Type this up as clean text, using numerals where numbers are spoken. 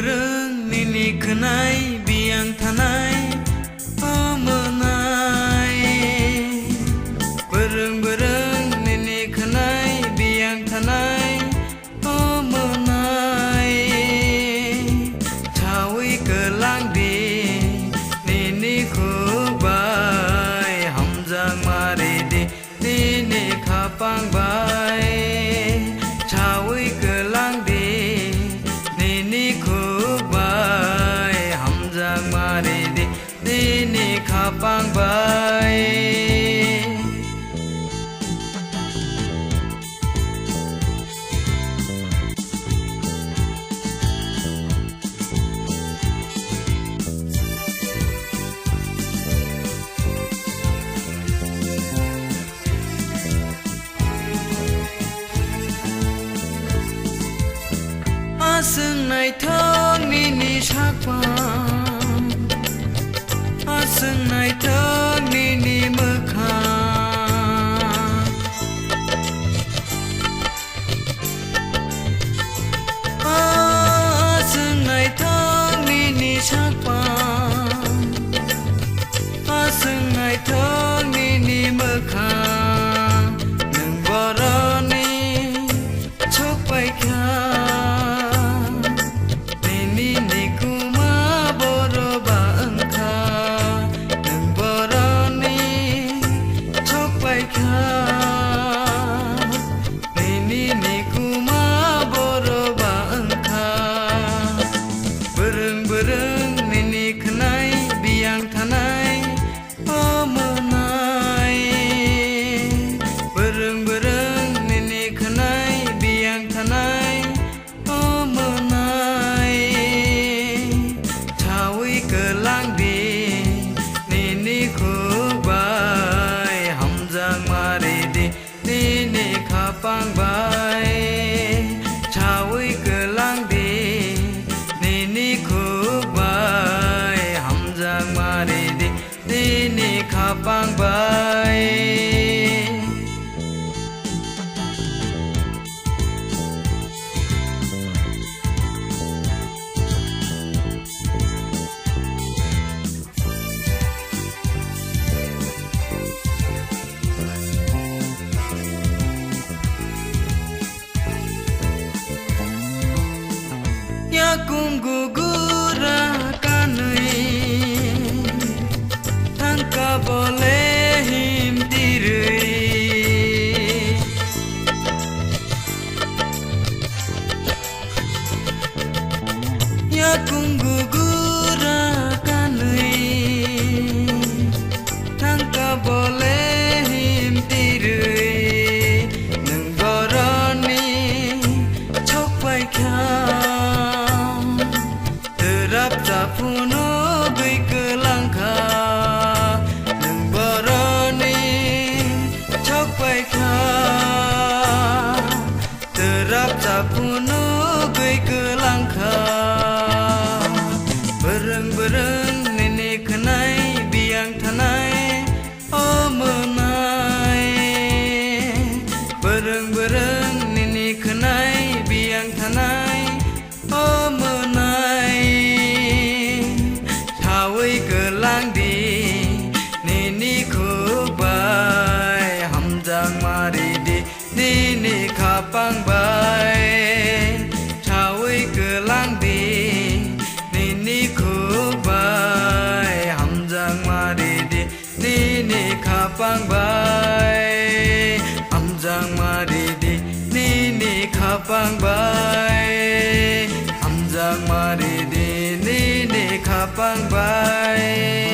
bereng nini kenai biang tanai pemenai. Bereng nini kenai biang tanai pemenai. Cawi kelang di nini kubai hamzang mari di nini kapang bai. Cawi kelang di nini kubai hamzang mari di nini kapang bai. Aseng nai thong nini sakpa, aseng nai thong nini mekha. Aseng nai thong nini sakpa, aseng nai thong nini mekha. Nang boroni chok pai kha. Bereng nini kenai biang tanai pemenai. Bereng nini kenai biang tanai pemenai. Cawi kelang di nini kubai hamzang mari di nini kapang bai. Cawi kelang di nini kubai hamzang mari di nini kapang bai. Yakum gugura kanui tangka boleh himtirui. Yakum gugura kanui tangka boleh himtirui. Nang boroni chok pai kha. Terap tapuno gui kelangka. Nang boroni chok pai kha. Terap tapuno gui kelangka. Bereng nini kenai biang tanai pemenai. Bereng nini kenai biang tanai pemenai. Cawi kelang di nini kubai hamzang mari di nini kapang bai. Cawi kelang di nini kubai hamzang mari di nini kapang bai. Hamzang mari di nini kapang bai. Hamzang mari di nini kapang bai.